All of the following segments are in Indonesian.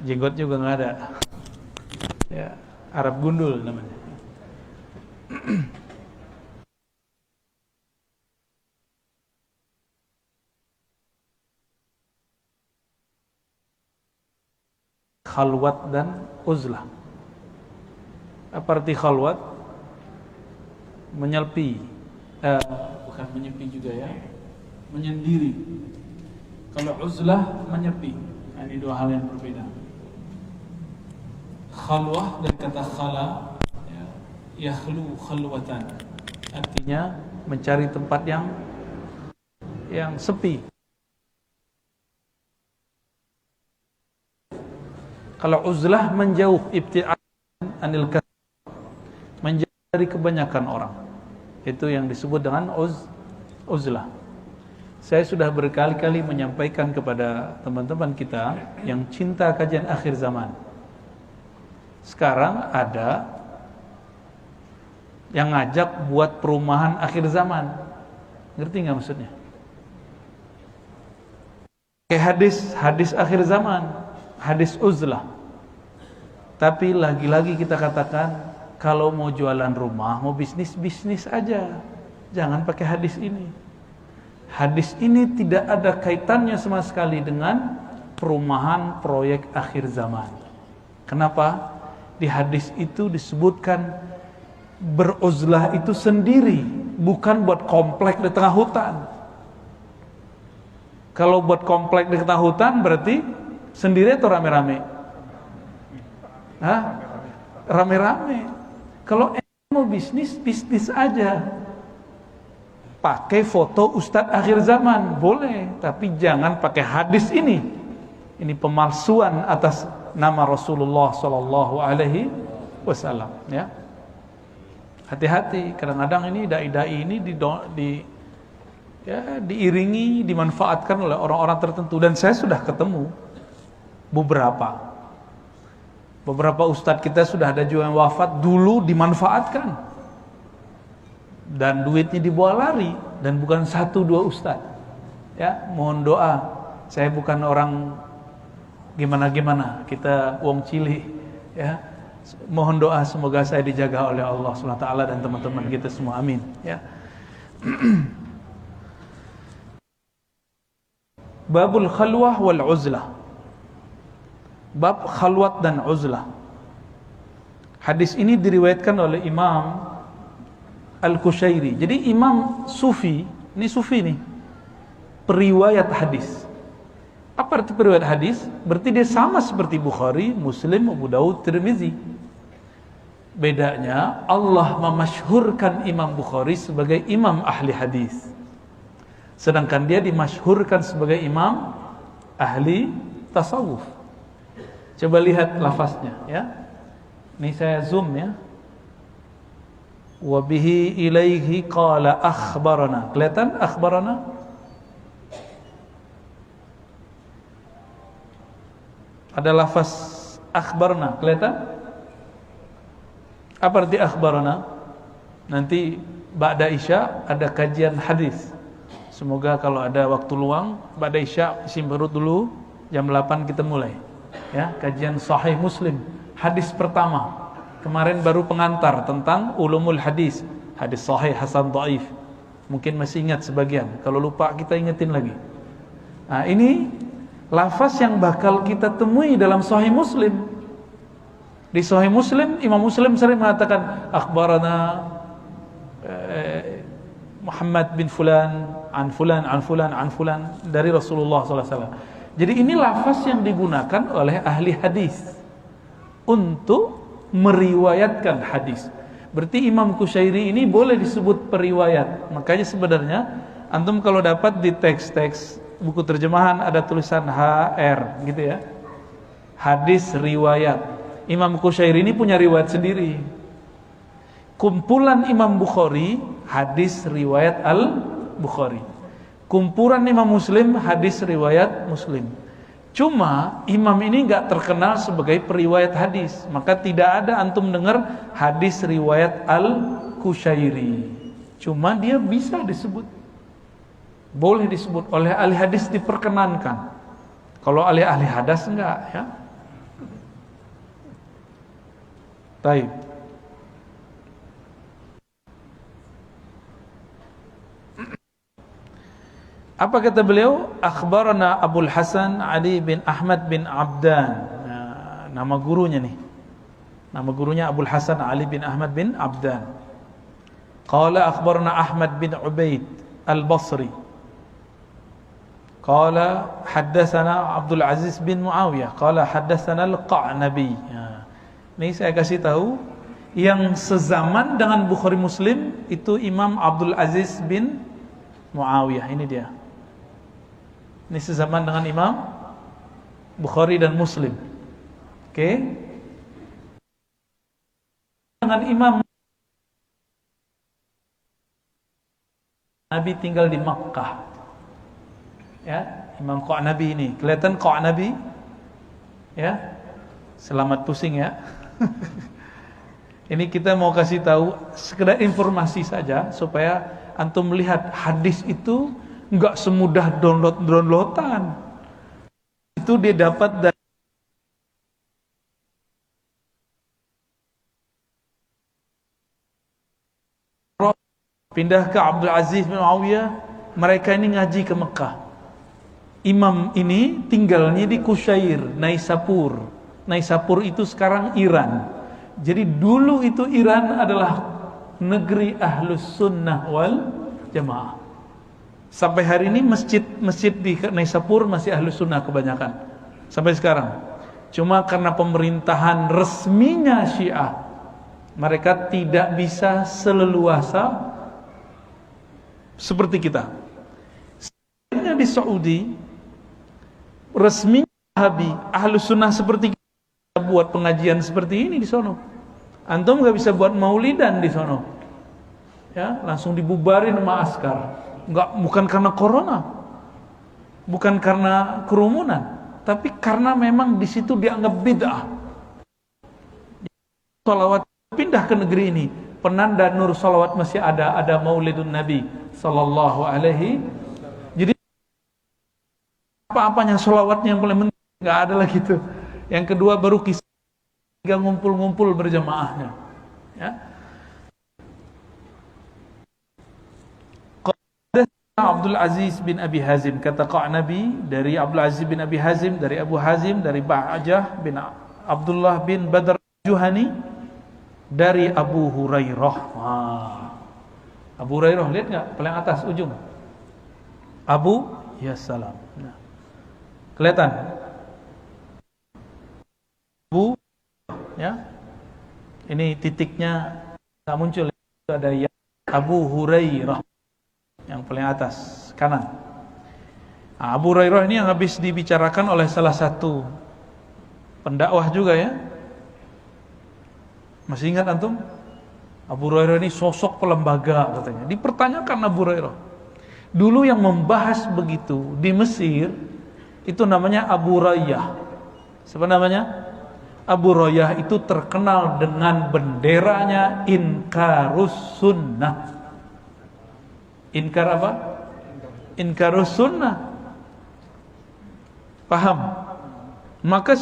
Jenggot juga nggak ada. Ya, Arab gundul namanya. Khalwat dan uzlah. Apa arti khalwat? Menyepi. Bukan menyepi juga ya. Menyendiri. Kalau uzlah menyepi. Nah, ini dua hal yang berbeda. Khalwah dan kata khala ya, yakhlu khalwatan. Artinya mencari tempat yang sepi. Kalau uzlah menjauh, ibti'ad anil katsir, menjauh dari kebanyakan orang. Itu yang disebut dengan uzlah. Saya sudah berkali-kali menyampaikan kepada teman-teman kita yang cinta kajian akhir zaman. Sekarang ada yang ngajak buat perumahan akhir zaman. Ngerti nggak maksudnya? Kayak hadis akhir zaman, hadis uzlah. Tapi lagi-lagi kita katakan, kalau mau jualan rumah, mau bisnis aja. Jangan pakai hadis ini. Hadis ini tidak ada kaitannya sama sekali dengan perumahan proyek akhir zaman. Kenapa? Di hadis itu disebutkan beruzlah itu sendiri, bukan buat komplek di tengah hutan. Kalau buat komplek di tengah hutan berarti sendiri atau rame-rame? Hah? Rame-rame. Kalau mau bisnis aja. Pakai foto Ustadz akhir zaman boleh, tapi jangan pakai hadis ini. Ini pemalsuan atas nama Rasulullah Sallallahu Alaihi Wasallam. Ya, hati-hati. Kadang-kadang ini dai-dai ini diiringi, dimanfaatkan oleh orang-orang tertentu. Dan saya sudah ketemu beberapa Ustadz kita sudah ada juga yang wafat dulu dimanfaatkan. Dan duitnya dibawa lari, dan bukan 1-2 ustadz. Ya, mohon doa. Saya bukan orang gimana-gimana, kita wong cili, ya. Mohon doa semoga saya dijaga oleh Allah SWT dan teman-teman kita semua. Amin. Ya. Babul khalwah wal uzlah. Bab khalwat dan uzlah. Hadis ini diriwayatkan oleh Imam Al-Qushairi. Jadi Imam Sufi, ini Sufi nih, periwayat hadis. Apa arti periwayat hadis? Berarti dia sama seperti Bukhari, Muslim, Abu Daud, Tirmizi. Bedanya Allah memasyhurkan Imam Bukhari sebagai imam ahli hadis, sedangkan dia dimasyhurkan sebagai imam ahli tasawuf. Coba lihat lafaznya ya. Ini saya zoom ya. Wa bihi ilaihi qala akhbarana. Kelihatan akhbarana? Ada lafaz akhbarana, kelihatan? Apa arti akhbarana? Nanti ba'da Isya ada kajian hadis. Semoga kalau ada waktu luang ba'da Isya isi perut dulu, jam 8 kita mulai. Ya, kajian Sahih Muslim, hadis pertama. Kemarin baru pengantar tentang ulumul hadis, hadis sahih, hasan, dhaif. Mungkin masih ingat sebagian. Kalau lupa kita ingetin lagi. Nah, ini lafaz yang bakal kita temui dalam Sahih Muslim. Di Sahih Muslim, Imam Muslim sering mengatakan akhbarana Muhammad bin Fulan an Fulan an Fulan an Fulan dari Rasulullah SAW. Jadi ini lafaz yang digunakan oleh ahli hadis untuk meriwayatkan hadis. Berarti Imam Qushairi ini boleh disebut periwayat. Makanya sebenarnya antum kalau dapat di teks-teks buku terjemahan ada tulisan HR gitu ya. Hadis riwayat. Imam Qushairi ini punya riwayat sendiri. Kumpulan Imam Bukhari, hadis riwayat Al-Bukhari. Kumpulan Imam Muslim, hadis riwayat Muslim. Cuma imam ini enggak terkenal sebagai periwayat hadis, maka tidak ada antum dengar hadis riwayat Al-Qushairi. Cuma dia bisa disebut, boleh disebut oleh ahli hadis, diperkenankan. Kalau ahli hadis enggak ya. Taib. Apa kata beliau? Akhbarana Abul Hasan Ali bin Ahmad bin Abdan. Nah, nama gurunya nih. Nama gurunya Abul Hasan Ali bin Ahmad bin Abdan. Qala akhbarana Ahmad bin Ubaid Al-Basri. Qala haddatsana Abdul Aziz bin Muawiyah. Qala haddatsana Al-Qa'nabi. Ini saya kasih tahu yang sezaman dengan Bukhari Muslim itu Imam Abdul Aziz bin Muawiyah. Ini dia. Ini sezaman dengan Imam Bukhari dan Muslim. Oke. Dengan Imam Nabi tinggal di Makkah. Ya, Imam Qa'nabi ini. Kelihatan Qa'nabi? Ya. Selamat pusing ya. Ini kita mau kasih tahu sekedar informasi saja supaya antum melihat hadis itu enggak semudah downloadan. Itu dia dapat dari pindah ke Abdul Aziz bin Muawiyah, mereka ini ngaji ke Mekah. Imam ini tinggalnya di Kusyair, Naisapur. Naisapur itu sekarang Iran. Jadi dulu itu Iran adalah negeri Ahlus Sunnah wal Jamaah. Sampai hari ini masjid di Naisapur masih Ahlus Sunnah kebanyakan. Sampai sekarang. Cuma karena pemerintahan resminya Syiah, mereka tidak bisa seleluasa seperti kita. Sebenarnya di Saudi resminya Wahabi, Ahlus Sunnah seperti kita buat pengajian seperti ini di sono. Antum nggak bisa buat maulidan di sono. Ya, langsung dibubarin sama askar. Bukan karena corona, bukan karena kerumunan, tapi karena memang di situ dianggap bid'ah. Salawat pindah ke negeri ini, penanda nur salawat masih ada maulidun Nabi sallallahu alaihi. Jadi apa-apanya salawatnya yang paling penting, nggak ada lagi tuh. Yang kedua baru kisah ngumpul-ngumpul berjamaahnya. Ya. Abdul Aziz bin Abi Hazim, kata Qa'nabi dari Abdul Aziz bin Abi Hazim, dari Abu Hazim, dari Ba'ajah bin Abdullah bin Badr Juhani, dari Abu Hurairah. Abu Hurairah, lihat nggak paling atas ujung? Abu ya salam. Nah, kelihatan? Abu ya. Ini titiknya nggak muncul, ada ya. Abu Hurairah yang paling atas kanan. Abu Hurairah ini yang habis dibicarakan oleh salah satu pendakwah juga ya. Masih ingat antum? Abu Hurairah ini sosok pelembaga katanya. Dipertanyakan Abu Hurairah. Dulu yang membahas begitu di Mesir itu namanya Abu Rayyah. Siapa namanya? Abu Rayyah itu terkenal dengan benderanya Inkarus Sunnah. Inkar apa? Inkarus Sunnah. Paham? Maka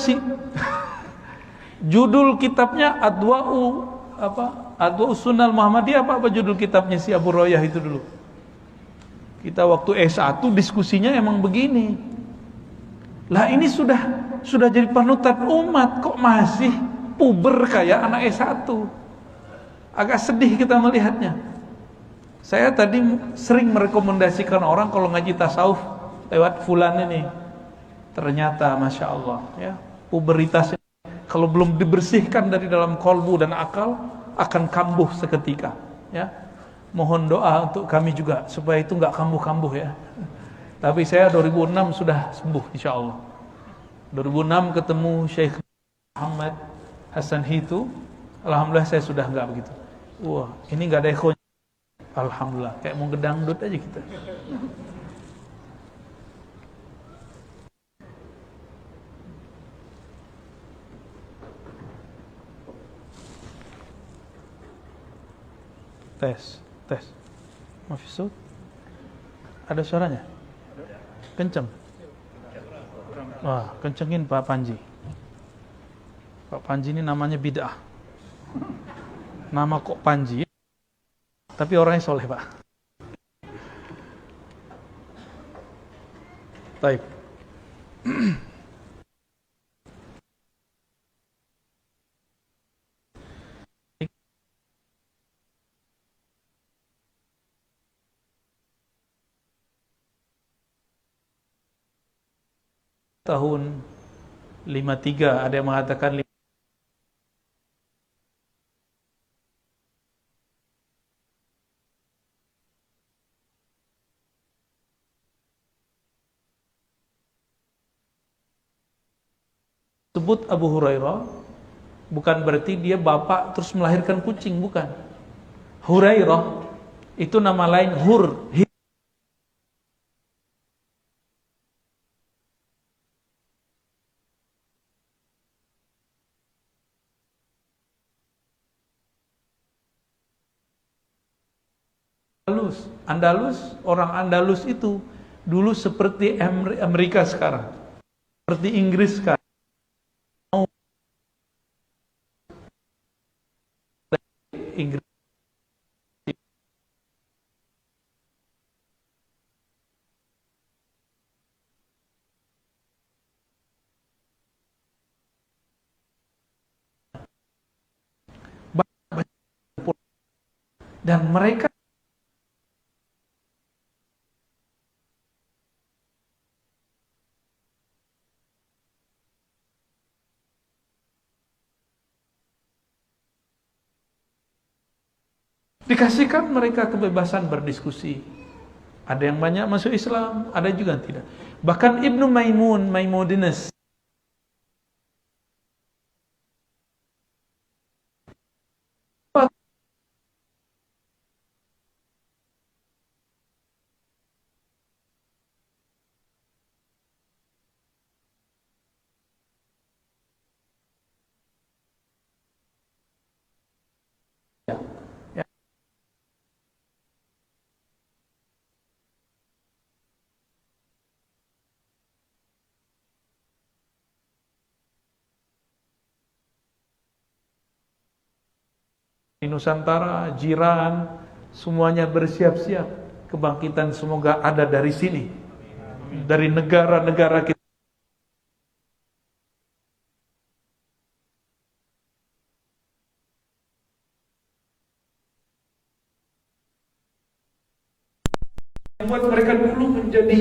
judul kitabnya Adwa'u Sunnah Muhammadiyah, apa judul kitabnya si Abu Rayyah itu dulu? Kita waktu S1 diskusinya emang begini. Lah ini sudah jadi panutan umat, kok masih puber kayak anak S1. Agak sedih kita melihatnya. Saya tadi sering merekomendasikan orang kalau ngaji tasawuf lewat fulan ini. Ternyata Masya Allah ya, puberitasnya kalau belum dibersihkan dari dalam kolbu dan akal akan kambuh seketika ya. Mohon doa untuk kami juga supaya itu nggak kambuh-kambuh ya. Tapi saya 2006 sudah sembuh insya Allah. 2006 ketemu Syekh Muhammad Hasan Hitu, alhamdulillah saya sudah nggak begitu. Wah, ini nggak ada ekhonya. Alhamdulillah, kayak mau gedangdut aja kita. Tes. Mafisud. Ada suaranya? Kenceng. Wah, kencengin Pak Panji. Pak Panji ini namanya bid'ah. Nama kok Panji, tapi orangnya soleh Pak. Baik. Tahun 53, ada yang mengatakan sebut Abu Hurairah bukan berarti dia bapak terus melahirkan kucing, bukan. Hurairah itu nama lain Hur. Andalus, orang Andalus itu dulu seperti Amerika sekarang, seperti Inggris sekarang. Inggris dan mereka dikasihkan mereka kebebasan berdiskusi. Ada yang banyak masuk Islam, ada juga yang tidak. Bahkan Ibnu Maimonides di Nusantara, jiran, semuanya bersiap-siap. Kebangkitan semoga ada dari sini, dari negara-negara kita. Membuat mereka dulu menjadi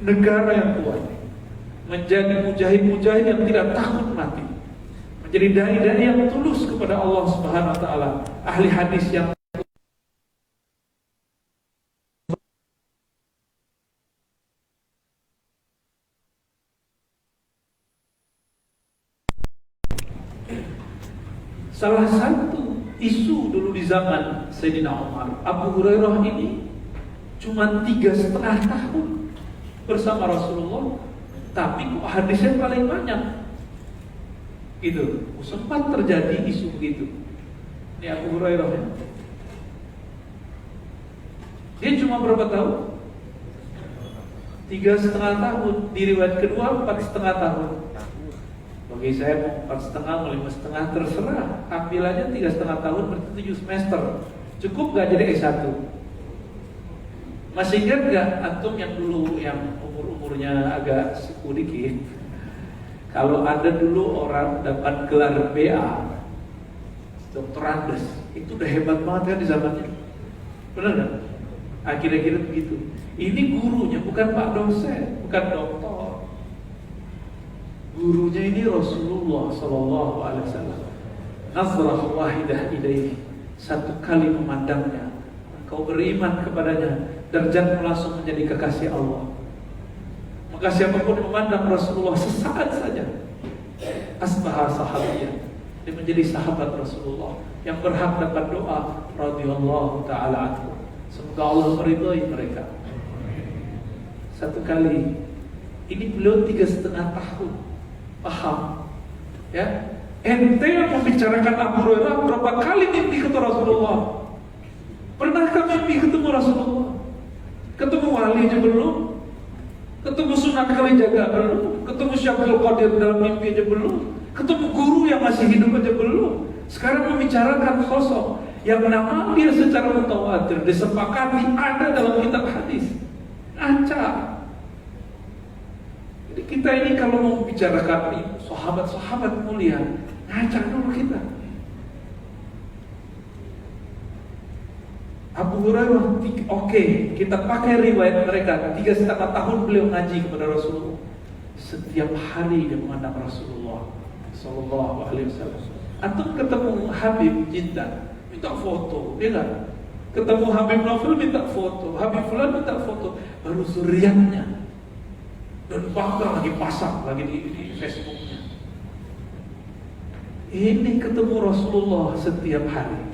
negara yang kuat, menjadi mujahid-mujahid yang tidak takut mati, menjadi dai-dai yang tulus kepada Allah Subhanahu wa taala, ahli hadis yang salah satu isu dulu di zaman Sayyidina Umar, Abu Hurairah ini cuma 3,5 tahun bersama Rasulullah, tapi kok hadisnya paling banyak. Gitu. Sempat terjadi isu begitu. Ini Abu Hurairah ya. Dia cuma berapa tahun? 3,5 tahun. Di riwayat kedua 4,5 tahun. Bagi saya mau 4,5 mau 5,5 terserah. Ambil aja 3,5 tahun berarti 7 semester. Cukup gak jadi S1? Masih ingat gak antum yang dulu yang umur-umurnya agak suku dikit? Kalau ada dulu orang dapat gelar BA, Dr. Andes, itu udah hebat banget kan di zamannya. Benar gak? Akhir-akhir begitu. Ini gurunya bukan Pak dosen, bukan doktor. Gurunya ini Rasulullah Sallallahu Alaihi Wasallam. Nazrah wahidah ilaihi, satu kali memandangnya, kau beriman kepadanya, derajatmu langsung menjadi kekasih Allah. Maka siapapun memandang Rasulullah sesaat saja, asbahah sahabiyah, dia menjadi sahabat Rasulullah yang berhak dapat doa radhiyallahu taala anhu. Semoga Allah meridhai mereka. Satu kali, ini beliau 3,5 tahun, paham? Ya, ente yang membicarakan Abu Hurairah berapa kali mimpi ketemu Rasulullah? Pernahkah mimpi ketemu Rasulullah? Ketemu wali aja belum? Ketemu Sunan Kalijaga belum? Ketemu Syabdul Qadir dalam mimpi aja belum? Ketemu guru yang masih hidup aja belum? Sekarang membicarakan sosok yang nama dia secara mutawatir disepakati ada dalam kitab hadis. Ngaca. Jadi kita ini kalau mau bicarakan sahabat-sahabat mulia, ngaca dulu kita. Abu Hurairah, oke, kita pakai riwayat mereka. 3,5 tahun beliau ngaji kepada Rasulullah. Setiap hari dia memandang Rasulullah Sallallahu Alaihi Wasallam. Antum ketemu Habib Jindan, minta foto, dia kan? Ketemu Habib Novel minta foto, Habib Fulan minta foto, baru zuriatnya. Dan bangga lagi pasang lagi di Facebooknya. Ini ketemu Rasulullah setiap hari.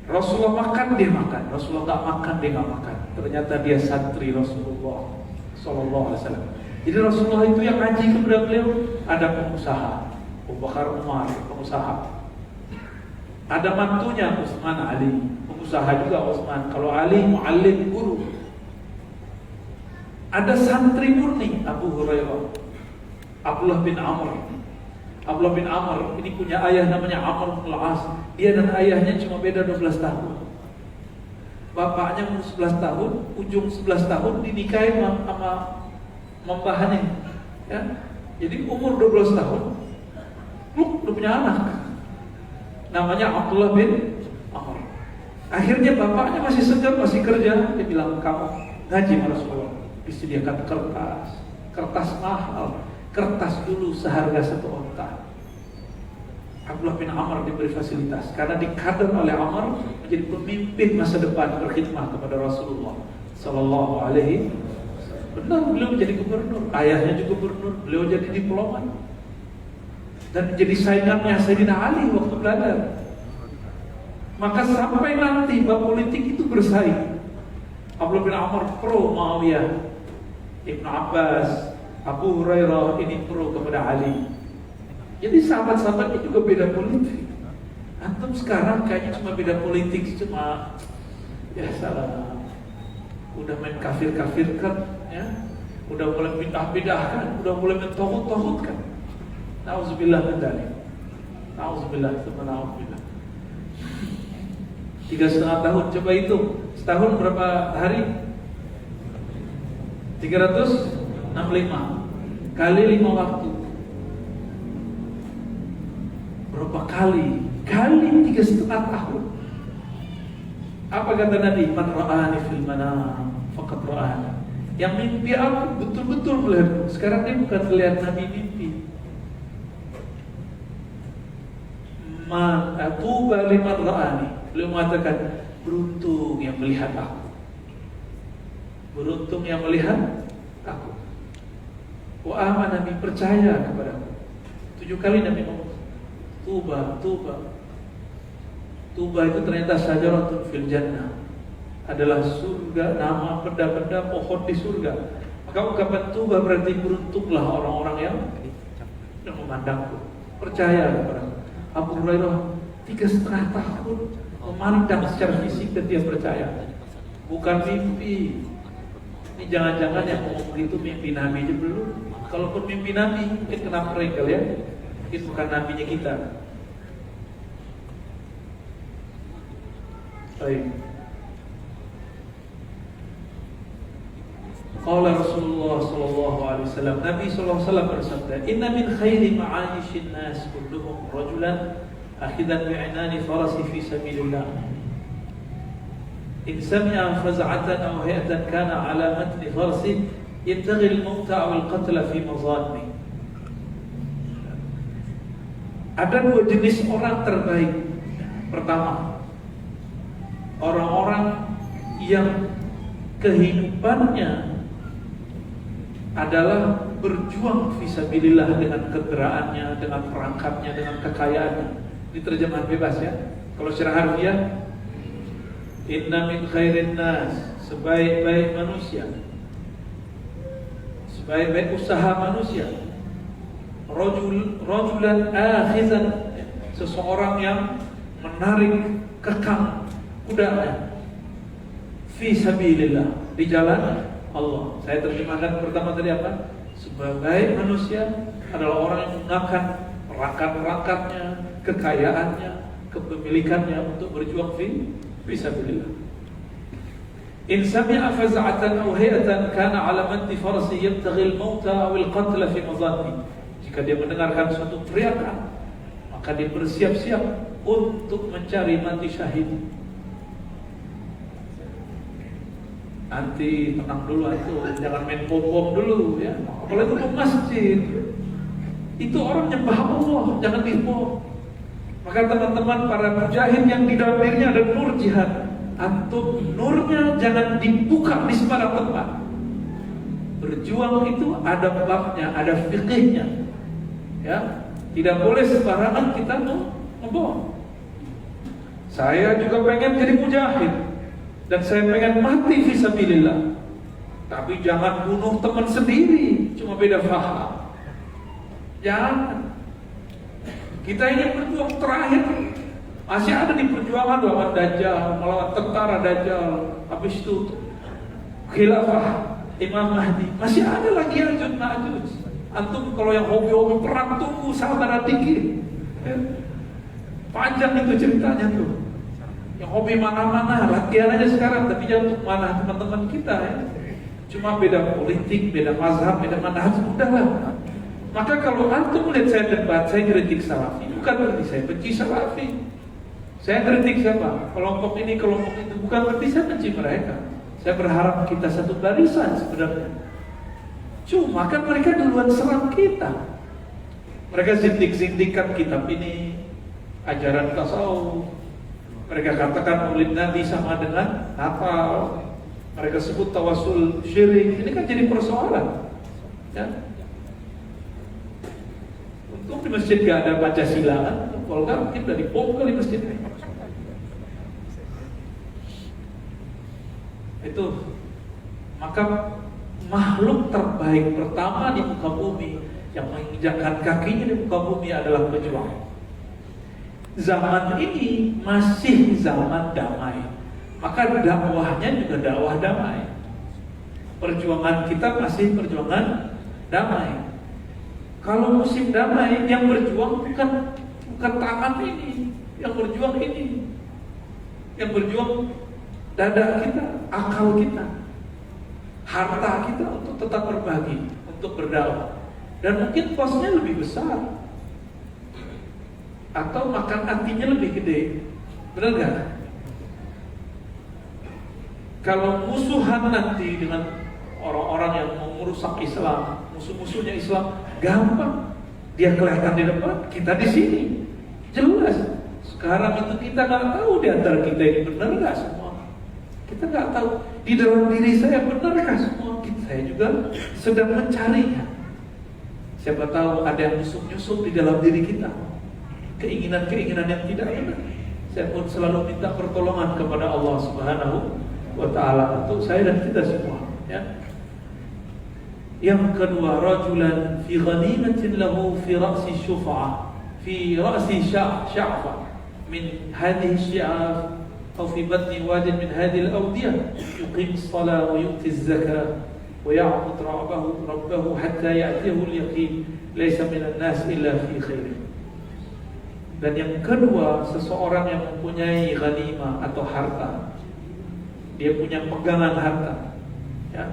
Rasulullah makan dia makan, Rasulullah nggak makan dia nggak makan. Ternyata dia santri Rasulullah Sallallahu Alaihi Wasallam. Jadi Rasulullah itu yang ngaji kepada beliau ada pengusaha, Abu Bakar Umar pengusaha. Ada mantunya Utsman Ali, pengusaha juga Utsman. Kalau Ali muallim guru. Ada santri murni Abu Hurairah, Abdullah bin Amr. Abdullah bin Amr ini punya ayah namanya Amr bin Al-As. Dia dan ayahnya cuma beda 12 tahun. Bapaknya umur 11 tahun, ujung 11 tahun dinikahin sama membahannya. Ya. Jadi umur 12 tahun, udah punya anak. Namanya Abdullah bin Amr. Akhirnya bapaknya masih segar, masih kerja. Dia bilang, kamu ngaji sama Rasulullah. Disediakan kertas mahal, kertas dulu seharga 1 onta. Abdullah bin Amr diberi fasilitas karena dikader oleh Amr menjadi pemimpin masa depan berkhidmah kepada Rasulullah Sallallahu Alaihi Wasallam. Benar, beliau menjadi gubernur, ayahnya juga gubernur, beliau jadi diplomat dan menjadi saingannya Sayyidina Ali waktu belajar. Maka sampai nanti bab politik itu bersaing. Abdullah bin Amr pro Muawiyah, Ibnu Abbas, Abu Hurairah ini pro kepada Ali. Jadi sahabat-sahabatnya juga beda politik. Antum sekarang kayaknya cuma beda politik, cuma ya salah. Udah main kafir-kafirkan, ya. Udah mulai bidah-bidahkan, udah mulai mentohut-tohutkan. Nauzubillah min dzalik. Nauzubillah, subhanallah. 3,5 tahun, coba hitung. Setahun berapa hari? 365 kali 5 waktu. Berapa kali? Kali 3,5 tahun. Apa kata Nabi? Man ra'ani fil manam faqad ra'ani. Yang mimpi aku betul-betul melihat. Sekarang dia bukan melihat Nabi mimpi. Man atuba liman ra'ani. Beliau mengatakan beruntung yang melihat aku. Beruntung yang melihat aku. Wa aman, Nabi percaya kepadaku. 7 kali Nabi ngomong Tuba, Tuba. Tuba itu ternyata syajaratun fil jannah, adalah surga, nama benda-benda pohon di surga. Maka ungkapan Tuba berarti beruntunglah orang-orang yang memandangku, percaya kepadaku. Abu Hurairah 3,5 tahun memandang secara fisik dan dia percaya. Bukan mimpi. Ini jangan-jangan yang ngomong begitu mimpi Nabi aja belum. Kalaupun mimpi Nabi mungkin kena prank kali ya. Mungkin bukan nabinya kita. Baik. Qala Rasulullah sallallahu alaihi wasallam, Nabi sallallahu alaihi wasallam bersabda, "Inna min khairi ma'ayishin nas kulluhum rajulan akhidan bi'inani farasi fi sabilillah. In sami'a faz'atan aw hay'atan kana 'ala matni farsi yabtaghi al-mawta aw al-qatla fi mazanni." Ada 2 jenis orang terbaik. Pertama, orang-orang yang kehidupannya adalah berjuang fisabilillah dengan kendaraannya, dengan perangkatnya, dengan kekayaannya. Ini terjemahan bebas ya. Kalau secara harfiah, inna min khairin nas, sebaik-baik manusia, sebaik-baik usaha manusia, rajulan akhizan, seseorang yang menarik kekang kudanya fi sabilillah, di jalan Allah. Saya terjemahkan pertama tadi apa? Sebaik manusia adalah orang yang menggunakan perangkat-perangkatnya, kekayaannya, kepemilikannya untuk berjuang fi sabilillah. In sami'a faz'atan aw hayatan kana 'ala manti farsi yabtaghi al-mauta aw al-qatla fi madhanni. Jika dia mendengarkan suatu teriakan, maka dia bersiap-siap untuk mencari mati syahid. Nanti tenang dulu itu, jangan main bom dulu ya. Kalau itu ke masjid, itu orang nyembah Allah, jangan dibom. Maka teman-teman para mujahid yang di dalam dirinya ada nur jihad, antum nurnya jangan dibuka di sembarang tempat. Berjuang itu ada babnya, ada fikihnya, ya. Tidak boleh sembarangan kita ngebom. Saya juga pengen jadi mujahid. Dan saya pengen mati fisabilillah. Tapi jangan bunuh teman sendiri, cuma beda faham. Jangan. Kita ini berjuang terakhir, masih ada di perjuangan lawan Dajjal, melawan tentara Dajjal. Habis itu khilafah Imam Mahdi, masih ada lagi Ya'juj Ma'juj. Antum kalau yang hobi-hobi perang tunggu sabar dikit. Panjang itu ceritanya tuh. Yang hobi mana-mana, latihan aja sekarang, tapi jangan untuk mana teman-teman kita ya. Cuma beda politik, beda mazhab, beda manhaj, udahlah. Maka kalau antum melihat saya debat, saya kritik salafi, bukan berarti saya benci salafi. Saya kritik siapa? Kelompok ini, kelompok itu, bukan berarti saya benci mereka. Saya berharap kita satu barisan sebenarnya. Cuma kan mereka duluan serang kita. Mereka zindik-zindikkan kitab ini, ajaran tasawuf. Mereka katakan maulid Nabi sama dengan Natal. Mereka sebut tawasul syirik. Ini kan jadi persoalan ya. Untung di masjid gak ada Pancasila kan. Kalau kan mungkin udah dibom kali masjid. Itu. Maka makhluk terbaik pertama di muka bumi yang menginjakkan kakinya di muka bumi adalah pejuang. Zaman ini masih zaman damai, maka dakwahnya juga dakwah damai. Perjuangan kita masih perjuangan damai. Kalau musim damai, yang berjuang bukan tangan ini, yang berjuang ini, yang berjuang dada kita, akal kita, harta kita untuk tetap berbagi, untuk berdakwah. Dan mungkin kosnya lebih besar, atau makan hatinya lebih gede, benar nggak? Kalau musuhan nanti dengan orang-orang yang mau merusak Islam, musuh-musuhnya Islam, gampang dia kelihatan di depan, kita di sini, jelas. Sekarang itu kita nggak tahu di antara kita ini benar nggak semua. Kita nggak tahu di dalam diri saya benarkah semua. Saya juga sedang mencarinya. Siapa tahu ada yang nyusup-nyusup di dalam diri kita. Keinginan-keinginan yang tidak benar. Saya pun selalu minta pertolongan kepada Allah Subhanahu wa Ta'ala untuk saya dan kita semua ya. Yang kedua, rajulan fi ghanimatin lahu fi ra'si syuf'ah, fi ra'si sya'fa min hadhihi syi'af atau fi batni wadin min hadhihi al-awdiyah yuqim as-salah wa yu'ti az-zakah wa ya'bud rabbahu hatta ya'tiyahu al-yaqin laysa min an-nas illa fi khairin. Dan yang kedua, seseorang yang mempunyai ghanimah atau harta, dia punya pegangan harta ya.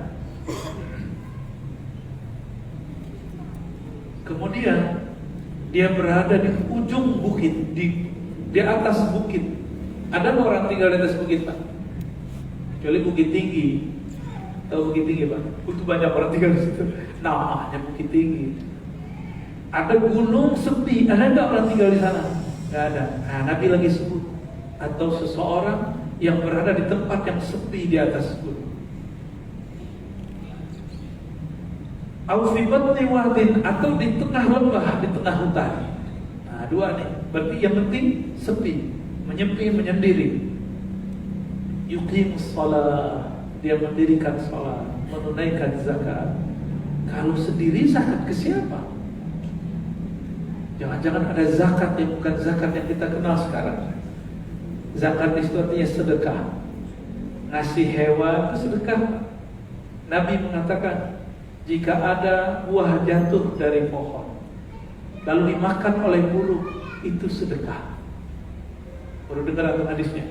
Kemudian dia berada di ujung bukit, di atas bukit. Ada orang tinggal di atas bukit, Pak? Kecuali bukit tinggi. Tahu bukit tinggi, Pak? Itu banyak orang tinggal di situ. Namanya bukit tinggi. Ada gunung sepi, ada nggak orang tinggal di sana? Nggak ada. Nah, Nabi lagi sebut, atau seseorang yang berada di tempat yang sepi di atas gunung. Au fi batni wadin, atau di tengah lembah, di tengah hutan. Nah, dua nih. Berarti yang penting sepi, menyepi, menyendiri. Yuqimus shalah, dia mendirikan salat, menunaikan zakat. Kalau sendiri zakat ke siapa? Jangan-jangan ada zakat yang bukan zakat yang kita kenal sekarang. Zakat itu artinya sedekah. Ngasih hewan itu sedekah. Nabi mengatakan, jika ada buah jatuh dari pohon lalu dimakan oleh burung, itu sedekah. Baru dengar atau hadisnya?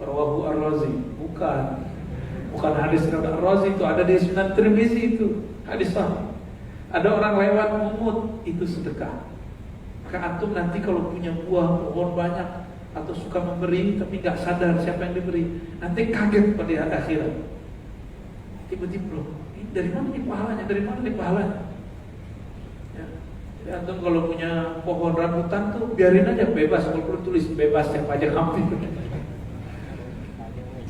Rawahu Ar-Razi. Bukan hadis Ar-Razi, itu ada di Sunan Tirmizi, itu hadis sahih. Ada orang lewat mungut, itu sedekah. Maka antum nanti kalau punya buah pohon banyak atau suka memberi tapi nggak sadar siapa yang diberi, nanti kaget pada akhirat. Tiba-tiba loh, dari mana nih pahalanya? Dari mana nih pahalanya? Ya. Jadi antum kalau punya pohon rambutan tuh biarin aja bebas, kalau perlu tulis bebas siapa aja ambil.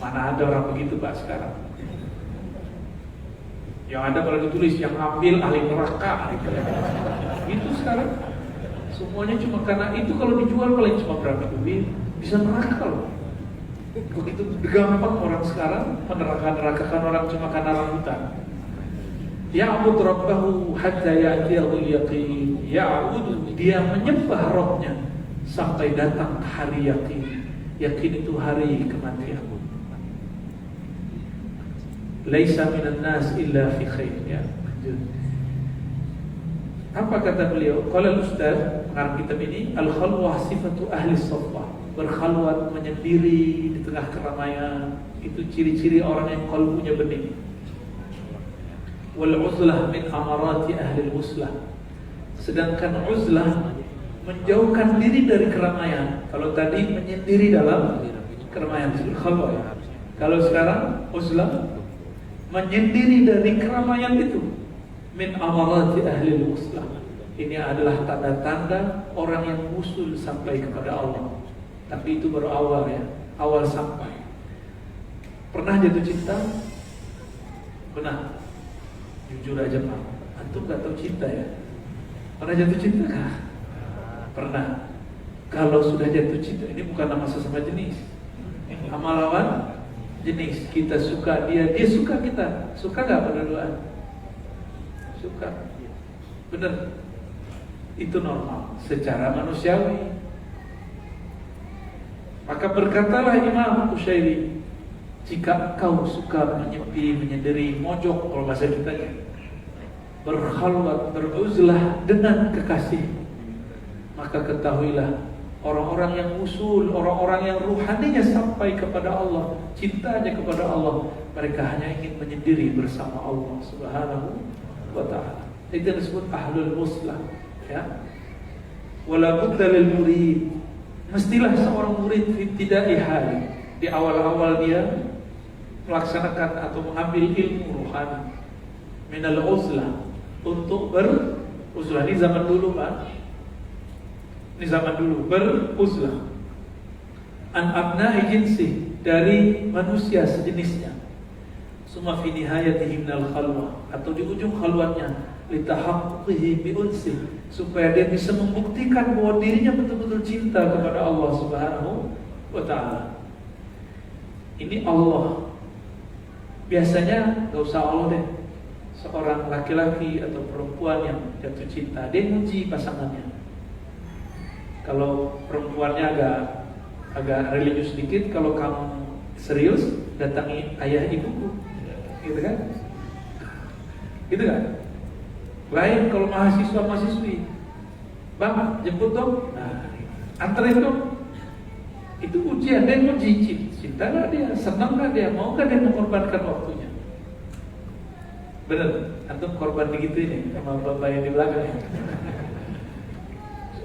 Mana ada orang begitu Pak sekarang? Yang ada kalau ditulis yang ambil ahli neraka gitu. Itu sekarang semuanya cuma karena itu, kalau dijual paling cuma berapa duit, bisa neraka loh. Begitu gampang orang sekarang meneraka-nerakakan orang cuma karena rambutan. Ya'bud rabbahu hatta ya'tiyahul yaqin. Ya'bud, dia menyembah Rabbnya sampai datang hari yakin. Yakin itu hari kematian. Laisa minan nas illa fi khair, ya. Apa kata beliau? Qala al-ustaz, pengarang kitab ini, al-khalwah sifatu ahli shaffah. Berkhalwat, menyendiri di tengah keramaian, itu ciri-ciri orang yang qalbunya bening. Wal uzlah min amarati ahli al-uslah. Sedangkan uzlah menjauhkan diri dari keramaian. Kalau tadi menyendiri dalam keramaian, khalwah. Kalau sekarang uzlah menyendiri dari keramaian itu. Min amarati ahli al-uslah. Ini adalah tanda-tanda orang yang usul sampai kepada Allah. Tapi itu baru awal, ya, awal sampai. Pernah jatuh cinta? Pernah? Jujur aja Pak, antum gak tahu cinta ya? Pernah jatuh cinta kah? Pernah. Kalau sudah jatuh cinta, ini bukan nama sesama jenis, nama lawan jenis. Kita suka dia, dia suka kita. Suka gak berdua? Suka. Benar. Itu normal secara manusiawi. Maka berkatalah Imam Qushairi, jika kau suka menyepi, menyendiri, mojok kalau bahasa kita, berkhalwat, beruzlah dengan kekasih, maka ketahuilah orang-orang yang usul, orang-orang yang ruhaninya sampai kepada Allah, cintanya kepada Allah, mereka hanya ingin menyendiri bersama Allah Subhanahu wa ta'ala. Itu yang disebut ahlul uslah, ya. Wala budda lil murid, mestilah seorang murid ibtida'i hali, di awal-awal dia melaksanakan atau mengambil ilmu ruhani, minal uzlah, untuk beruzlah. Ini zaman dulu Pak, ini zaman dulu, beruzlah an abna'i jinsi, dari manusia sejenisnya. Summa fi nihayatihi minal khalwah, atau di ujung khalwatnya, litahaqqihi bi unsi, supaya dia bisa membuktikan bahwa dirinya betul-betul cinta kepada Allah Subhanahu wa ta'ala. Ini Allah. Biasanya gak usah Allah deh, seorang laki-laki atau perempuan yang jatuh cinta, dia muji pasangannya. Kalau perempuannya agak religius sedikit, kalau kamu serius, datangi ayah ibuku, gitu kan? Gitu kan? Lain kalau mahasiswa-mahasiswi, Bang, jemput dong, nah, anterin dong. Itu ujian, dia uji cinta gak dia, senang gak dia, mau gak dia mengorbankan waktunya. Bener, antum korban begitu ini sama bapak yang di belakang ya.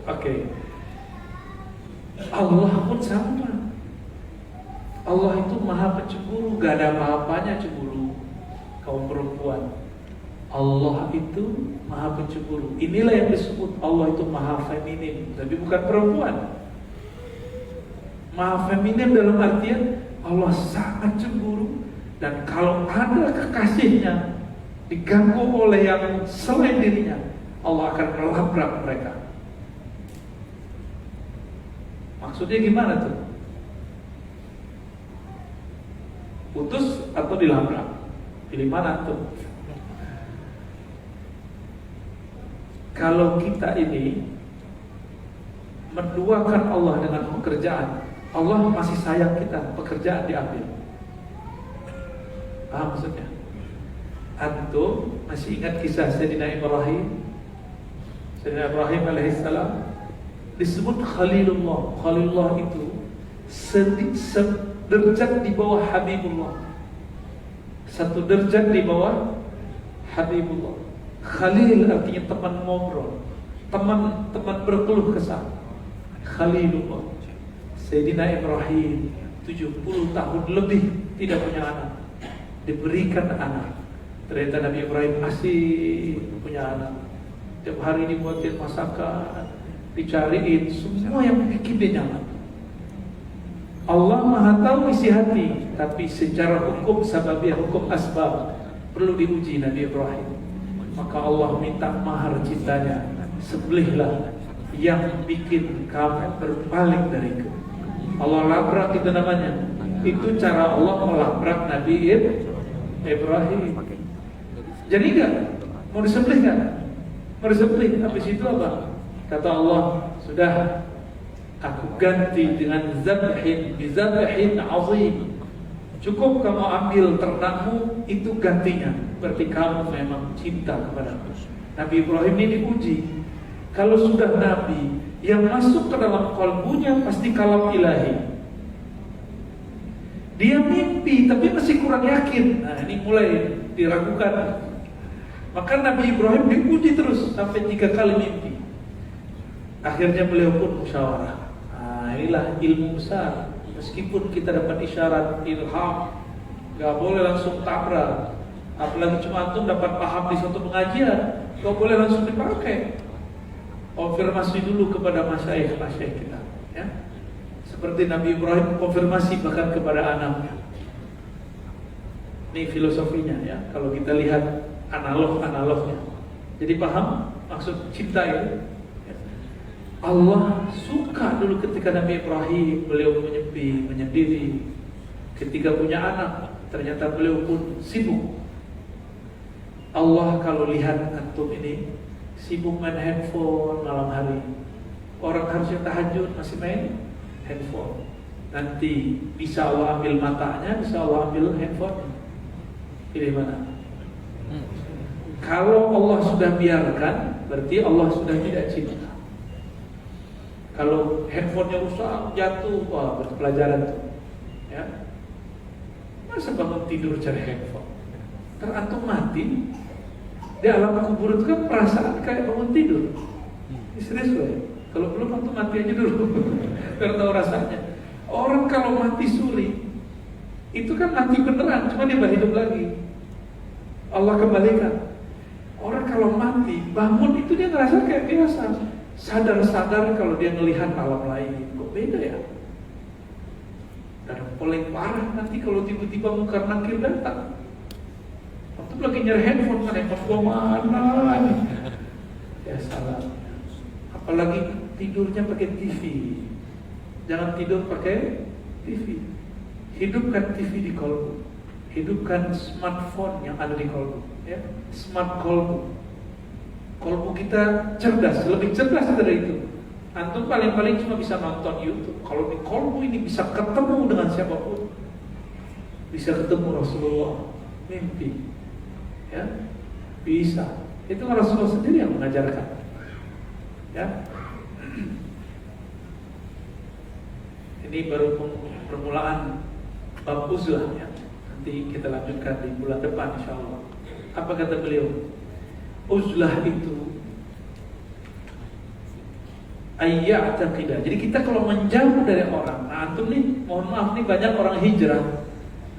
Oke. Allah pun sama. Allah itu maha pencemburu, gak ada apa-apanya cemburu kaum perempuan. Allah itu maha pencemburu. Inilah yang disebut Allah itu maha feminim, tapi bukan perempuan. Maha feminim dalam artian Allah sangat cemburu, dan kalau ada kekasihnya diganggu oleh yang selain dirinya, Allah akan melabrak mereka. Maksudnya gimana tuh? Putus atau dilabrak? Pilih mana tuh? Kalau kita ini menduakan Allah dengan pekerjaan, Allah masih sayang kita, pekerjaan diambil. Paham maksudnya? Antum masih ingat kisah Sayyidina Ibrahim? Sayyidina Ibrahim alaihissalam disebut Khalilullah. Khalilullah itu sederajat di bawah Habibullah. Satu derajat di bawah Habibullah. Khalil artinya teman ngobrol, teman berkeluh kesah. Khalilullah. Sayyidina Ibrahim 70 tahun lebih tidak punya anak, diberikan anak. Ternyata Nabi Ibrahim asik punya anak. Tiap hari dibuatin masakan, dicariin, semua yang bikin dia nyaman. Allah Maha tahu isi hati, tapi secara hukum sababiah, hukum asbab perlu diuji Nabi Ibrahim. Maka Allah minta mahar cintanya, sembelihlah yang bikin kamu berpaling dariku. Allah labrak itu namanya. Itu cara Allah melabrak Nabi Ibrahim. Jadi enggak? Mau disembelih enggak? Mau disembelih. Habis itu apa? Kata Allah, sudah aku ganti dengan bizabhin azim. Cukup kamu ambil ternakmu, itu gantinya. Berarti kamu memang cinta kepadaku. Nabi Ibrahim ini diuji. Kalau sudah Nabi, yang masuk ke dalam kalbunya pasti kalam ilahi. Dia mimpi tapi masih kurang yakin. Nah ini mulai diragukan. Maka Nabi Ibrahim diuji terus sampai 3 kali mimpi. Akhirnya beliau pun musyawarah. Nah inilah ilmu besar. Meskipun kita dapat isyarat ilham, gak boleh langsung tabrak. Apalagi cuma antum dapat paham di suatu pengajian, gak boleh langsung dipakai. Konfirmasi dulu kepada masyayikh kita, ya. Seperti Nabi Ibrahim konfirmasi bahkan kepada anaknya. Ini filosofinya, ya. Kalau kita lihat analognya, jadi paham maksud cinta itu. Allah suka dulu ketika Nabi Ibrahim beliau menyepi, menyendiri. Ketika punya anak, ternyata beliau pun sibuk. Allah kalau lihat antum ini sibuk main handphone malam hari, orang harusnya tahajud masih main handphone. Nanti bisa Allah ambil matanya, bisa Allah ambil handphone. Pilih mana? Kalau Allah sudah biarkan, berarti Allah sudah tidak cinta. Kalau handphonenya rusak, jatuh, wah berpelajaran tuh, ya. Masa bangun tidur cari handphone? Terantum mati di alam kubur itu kan perasaan kayak bangun tidur. Serius loh ya. Kalau belum antum mati aja dulu, biar tahu rasanya. Orang kalau mati suri, itu kan mati beneran, cuma dia hidup lagi. Allah kembalikan. Orang kalau mati bangun itu dia ngerasa kayak biasa. Sadar-sadar kalau dia melihat alam lain, kok beda ya? Dan paling parah nanti kalau tiba-tiba munkar nakir datang. Waktu lagi nyari handphone, kan handphone gua mana? Ya salah. Apalagi tidurnya pakai TV. Jangan tidur pakai TV. Hidupkan TV di kolbu. Hidupkan smartphone yang ada di kolbu, ya. Smart kolbu. Kolbu kita cerdas, lebih cerdas dari itu. Antum paling-paling cuma bisa nonton YouTube. Kalau di kolbu ini bisa ketemu dengan siapapun, bisa ketemu Rasulullah, mimpi, ya, bisa. Itu Rasulullah sendiri yang mengajarkan, ya. Ini baru permulaan bab uzlah, ya. Nanti kita lanjutkan di bulan depan, insyaallah. Apa kata beliau? Uzlah itu ayya'taqidah. Jadi kita kalau menjauh dari orang, nah antum nih, mohon maaf nih, banyak orang hijrah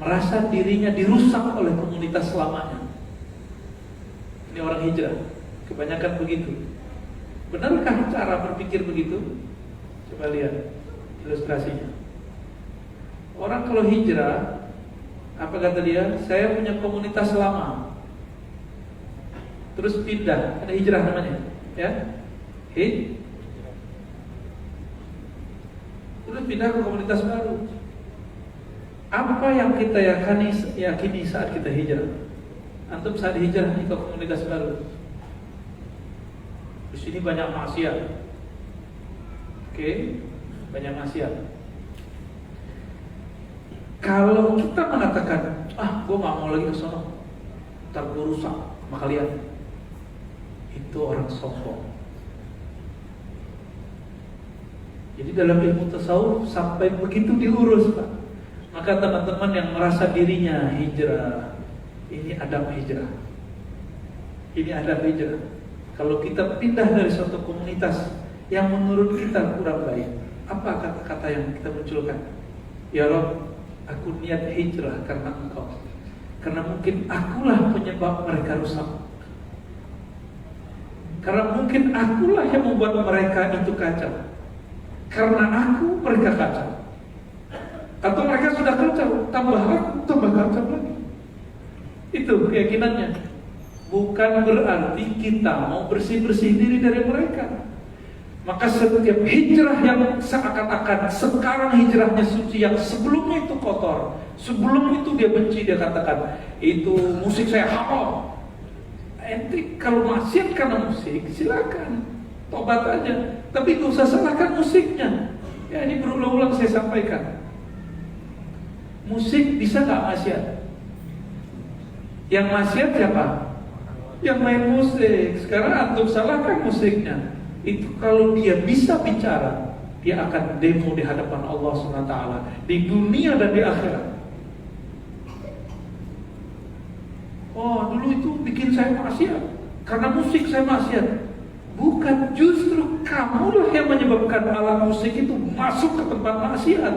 merasa dirinya dirusak oleh komunitas selamanya. Ini orang hijrah, kebanyakan begitu. Benarkah cara berpikir begitu? Coba lihat ilustrasinya. Orang kalau hijrah, apa kata dia? Saya punya komunitas lama, terus pindah, ada hijrah namanya, ya. Terus pindah ke komunitas baru. Apa yang kita yakini saat kita hijrah? Antum saat hijrah ke komunitas baru, di sini banyak maksiat, oke, banyak maksiat. Kalau kita mengatakan, gue nggak mau lagi ke sana, ntar gue rusak sama kalian, itu orang sombong. Jadi dalam ilmu tasawuf sampai begitu diurus, Pak. Maka teman-teman yang merasa dirinya hijrah, ini adab hijrah. Ini adab hijrah. Kalau kita pindah dari suatu komunitas yang menurut kita kurang baik, apa kata-kata yang kita munculkan? Ya Rabb, aku niat hijrah karena Engkau. Karena mungkin akulah penyebab mereka rusak. Karena mungkin akulah yang membuat mereka itu kacau. Karena aku mereka kacau. Atau mereka sudah kacau, tambah aku tambah kacau lagi. Itu keyakinannya. Bukan berarti kita mau bersih-bersih diri dari mereka. Maka setiap hijrah yang seakan-akan sekarang hijrahnya suci, yang sebelumnya itu kotor, sebelum itu dia benci, dia katakan itu musik saya haram. Ente kalau maksiat karena musik silakan, tobat aja. Tapi gak usah salahkan musiknya. Ya, ini berulang-ulang saya sampaikan. Musik bisa gak maksiat? Yang maksiat siapa? Yang main musik. Sekarang antum salahkan musiknya. Itu kalau dia bisa bicara, dia akan demo di hadapan Allah SWT di dunia dan di akhirat. Oh, dulu itu bikin saya maksiat karena musik saya maksiat. Bukan, justru kamulah yang menyebabkan alat musik itu masuk ke tempat maksiat.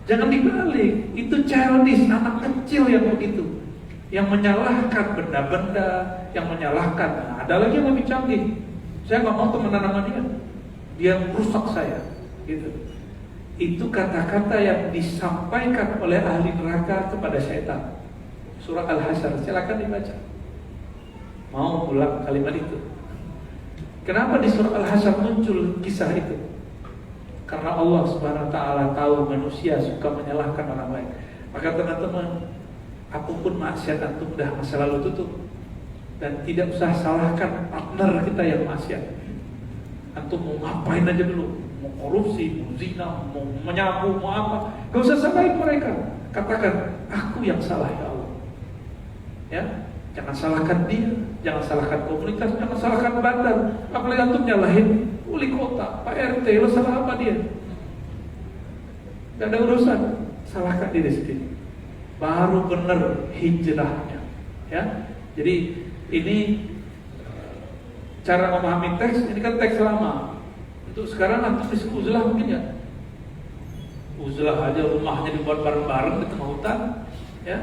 Jangan dibalik. Itu childish, anak kecil yang begitu, yang menyalahkan benda-benda, yang menyalahkan. Nah, ada lagi yang lebih canggih. Saya nggak mau temenan sama dia, dia merusak saya, gitu. Itu kata-kata yang disampaikan oleh ahli neraka kepada syaitan. Surah Al-Hasyr, silakan dibaca. Mau ulang kalimat itu. Kenapa di surah Al-Hasyr muncul kisah itu? Karena Allah Subhanahu wa taala tahu manusia suka menyalahkan orang lain. Maka teman-teman, apapun maksiat antum dah masa lalu tutup, dan tidak usah salahkan partner kita yang maksiat. Antum mau ngapain aja dulu, mau korupsi, mau zina, mau menyabu, mau apa, gak usah salahin mereka. Katakan, aku yang salah ya Allah. Ya, jangan salahkan dia, jangan salahkan komunitas, jangan salahkan bandar. Apalagi antum nyalahin wali kota, Pak RT, lo salah apa dia? Gak ada urusan, salahkan diri sendiri. Baru benar hijrahnya, ya. Jadi ini cara memahami teks. Ini kan teks lama. Untuk sekarang antum disuruh uzlah mungkin ya. Uzlah aja rumahnya dibuat bareng-bareng di tengah hutan, ya.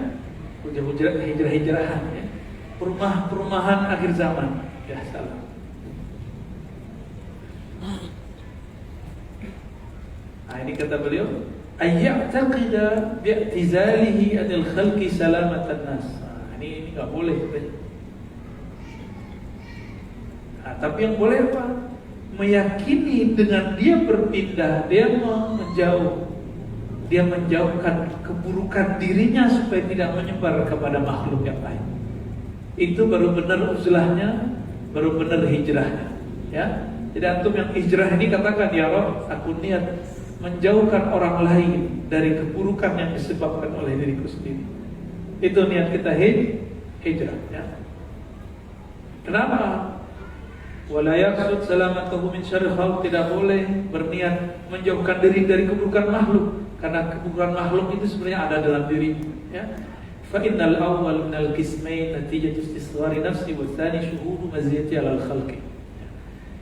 Hijrah-hijrahan, ya. Perumahan akhir zaman, ya salah. Nah, ini kata beliau, ayya'taqida bi'tizalihi anil khalqi salamatan nas. Nah, ini enggak boleh. Nah, tapi yang boleh apa? Meyakini dengan dia berpindah, dia menjauh, dia menjauhkan keburukan dirinya supaya tidak menyebar kepada makhluk yang lain. Itu baru benar uzlahnya, baru benar hijrahnya, ya. Jadi antum yang hijrah ini katakan, ya Rabb, aku niat menjauhkan orang lain dari keburukan yang disebabkan oleh diriku sendiri. Itu niat kita hijrah, ya. Kenapa? Wala yaqsud salamatahu min syarri khalq, tidak boleh berniat menjauhkan diri dari keburukan makhluk, karena keburukan makhluk itu sebenarnya ada dalam diri, ya. Fa innal awwal minal qismain natijatu istisghari nafsi wa tsani syuhudu maziyati 'alal khalqi.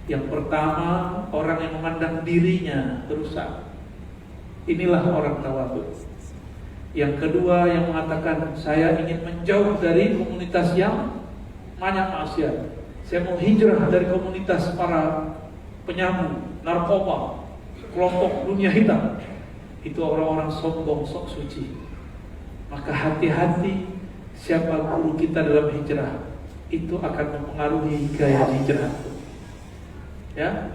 Yang pertama, orang yang memandang dirinya rusak. Inilah orang tawadhu. Yang kedua, yang mengatakan saya ingin menjauh dari komunitas yang banyak maksiat. Saya mau hijrah dari komunitas para penyamu, narkoba, kelompok dunia hitam. Itu orang-orang sombong, sok suci. Maka hati-hati siapa guru kita dalam hijrah. Itu akan mempengaruhi gaya hijrah. Ya,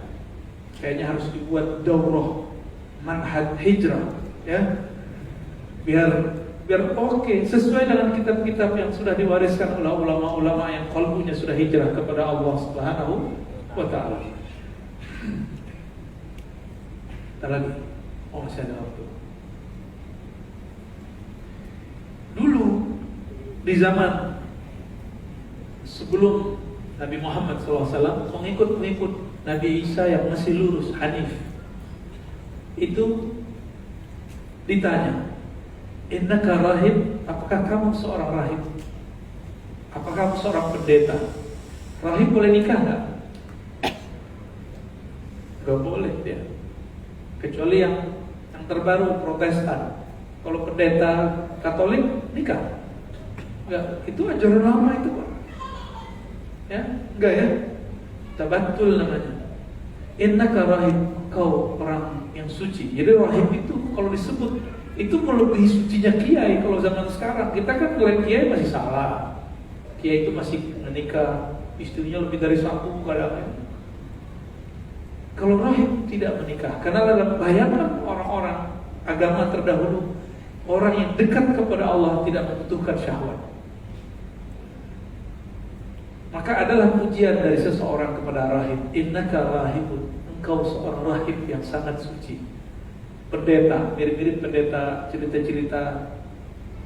kayaknya harus dibuat daurah manhaj hijrah, ya, biar oke, sesuai dengan kitab-kitab yang sudah diwariskan oleh ulama-ulama yang qalbunya sudah hijrah kepada Allah Subhanahu wa taala. Entar lagi, masih ada waktu. Dulu di zaman sebelum Nabi Muhammad SAW, pengikut-pengikut Nabi Isa yang masih lurus, Hanif, itu ditanya, innaka rahib, apakah kamu seorang rahib? Apakah kamu seorang pendeta? Rahib boleh nikah nggak? Gak boleh dia. Kecuali yang terbaru Protestan. Kalau pendeta Katolik nikah. Enggak, itu ajaran lama itu, Pak. Ya, enggak ya? Tabatul namanya. Innaka rahib, kau orang yang suci. Jadi rahib itu kalau disebut itu melebihi sucinya kiai. Kalau zaman sekarang kita kan ngeliat kiai masih salah. Kiai itu masih menikah, istrinya lebih dari satu kadang-kadang. Kalau rahib tidak menikah, karena dalam bayangan orang-orang agama terdahulu, orang yang dekat kepada Allah tidak membutuhkan syahwat. Maka adalah pujian dari seseorang kepada rahib, innaka rahibun, engkau seorang rahib yang sangat suci. Pendeta, mirip-mirip pendeta cerita-cerita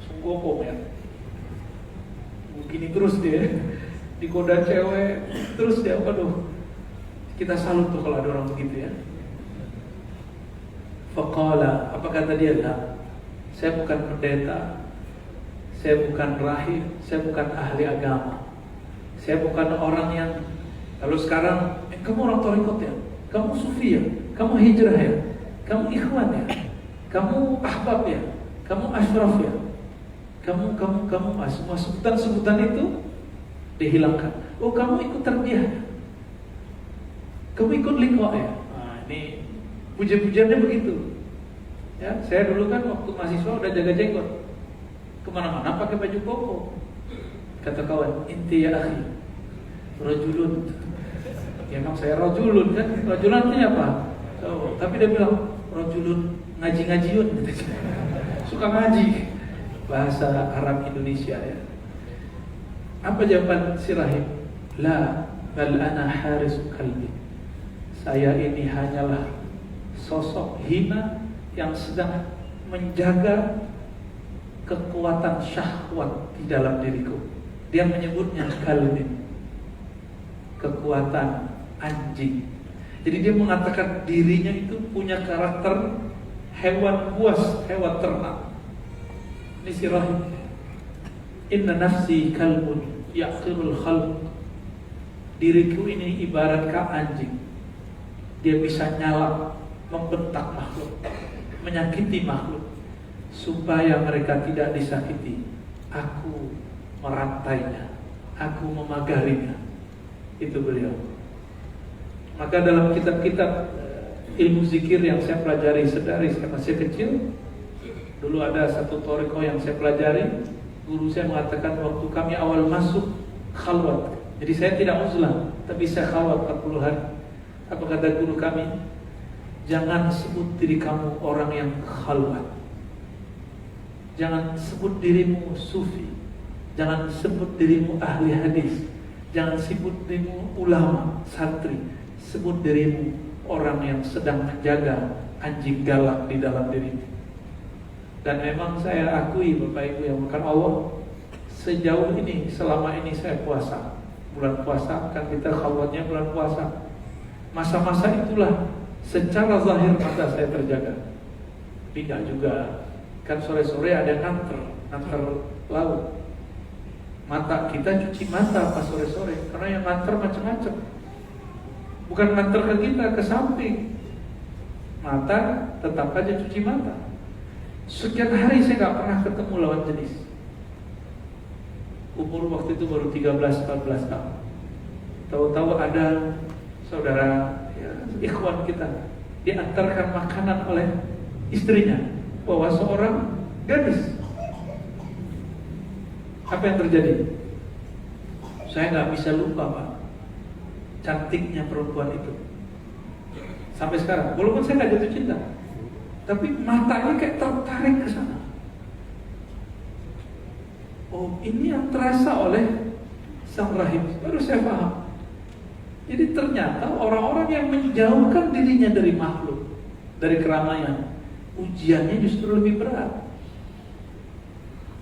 Sunggokong ya. Begini terus dia, digoda cewek, terus dia, waduh. Kita salut tuh kalau ada orang begitu ya. Faqala, apa kata dia? Lah, saya bukan pendeta, saya bukan rahib, saya bukan ahli agama, saya bukan orang yang kalau sekarang kamu orang torikot ya, kamu sufi ya, kamu hijrah ya, kamu ikhwan ya, kamu ahbab ya, kamu ashraf ya, kamu semua sebutan itu dihilangkan. Oh, kamu ikut tarbiyah, kamu ikut liqa ya. Nah, ini pujian-pujiannya begitu. Ya, saya dulu kan waktu mahasiswa udah jaga jenggot, kemana-mana pakai baju koko. Kata kawan, inti ya akhi, rajulun. Ya, emang saya rajulun kan, rajulun artinya apa? Oh, tapi dia bilang rajulun ngaji-ngajiun. Suka ngaji, bahasa Arab Indonesia ya. Apa jawaban si rahib? La, bal ana harisu qalbi. Saya ini hanyalah sosok hina yang sedang menjaga kekuatan syahwat di dalam diriku. Dia menyebutnya kalbin, kekuatan anjing. Jadi dia mengatakan dirinya itu punya karakter hewan buas, hewan ternak. Ini si rahib. Inna nafsi kalbun yaqirul khalq. Diriku ini ibarat anjing. Dia bisa nyala, membentak makhluk, menyakiti makhluk, supaya mereka tidak disakiti. Aku merantainya, aku memagarinya. Itu beliau. Maka dalam kitab-kitab ilmu zikir yang saya pelajari sedari saya masih kecil, dulu ada satu thariqah yang saya pelajari. Guru saya mengatakan waktu kami awal masuk khalwat. Jadi saya tidak uzlah, tapi saya khalwat 40 hari. Apa kata guru kami? Jangan sebut diri kamu orang yang khalwat. Jangan sebut dirimu sufi. Jangan sebut dirimu ahli hadis. Jangan sebut dirimu ulama, santri. Sebut dirimu orang yang sedang menjaga anjing galak di dalam dirimu. Dan memang saya akui Bapak Ibu yang bukan Allah, sejauh ini, selama ini saya puasa. Bulan puasa kan kita khalwatnya bulan puasa. Masa-masa itulah secara zahir mata saya terjaga. Tidak juga, kan sore-sore ada nganter laut. Mata kita cuci mata pas sore-sore, karena yang nganter macam-macam. Bukan nganter ke kita, ke samping. Mata tetap aja cuci mata. Sekian hari saya gak pernah ketemu lawan jenis. Umur waktu itu baru 13-14 tahun. Tahu-tahu ada saudara ya, ikhwan kita diantarkan makanan oleh istrinya, bawa seorang gadis. Apa yang terjadi? Saya nggak bisa lupa Pak, cantiknya perempuan itu sampai sekarang. Walaupun saya nggak jatuh cinta, tapi matanya kayak tertarik ke sana. Oh, ini yang terasa oleh sang rahib. Baru saya paham. Jadi ternyata orang-orang yang menjauhkan dirinya dari makhluk, dari keramaian, ujiannya justru lebih berat.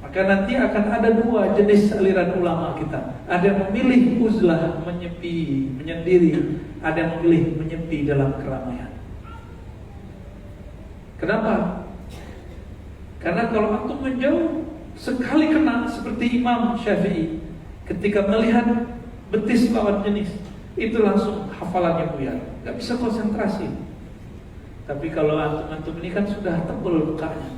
Maka nanti akan ada dua jenis aliran ulama kita. Ada yang memilih uzlah, menyepi, menyendiri. Ada yang memilih menyepi dalam keramaian. Kenapa? Karena kalau antum menjauh, sekali kena seperti Imam Syafi'i ketika melihat betis lawan jenis, itu langsung hafalannya buyar, gak bisa konsentrasi. Tapi kalau antum ini kan sudah tebel lukanya,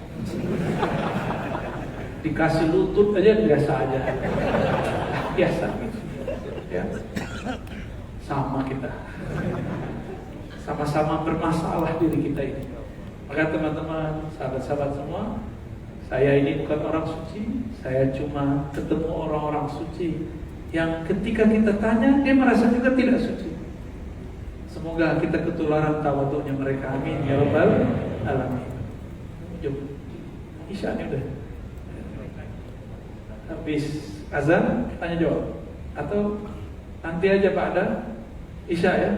dikasih lutut aja biasa aja, biasa ya. Sama kita, sama-sama bermasalah diri kita ini. Maka teman-teman, sahabat-sahabat semua, saya ini bukan orang suci, saya cuma ketemu orang-orang suci yang ketika kita tanya, dia merasa juga tidak suci. Semoga kita ketularan tawadhu'nya mereka, amin ya rabbal alamin. Jom, Isya ini udah habis azan, tanya jawab, atau nanti aja Pak ada Isya ya,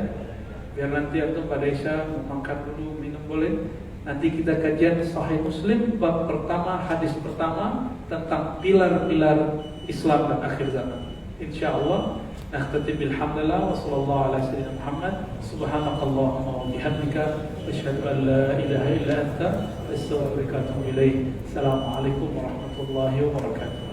biar nanti atau pada Isya makan dulu, minum boleh. Nanti kita kajian Sahih Muslim bab pertama, hadis pertama tentang pilar-pilar Islam dan akhir zaman. Insyaallah. Nakhtatim bilhamdulillah wa sallallahu ala sayyidina Muhammad. Subhanakallahumma wa bihamdika asyhadu an la ilaha illa anta astaghfiruka wa atubu ilaik. Assalamualaikum warahmatullahi wabarakatuh.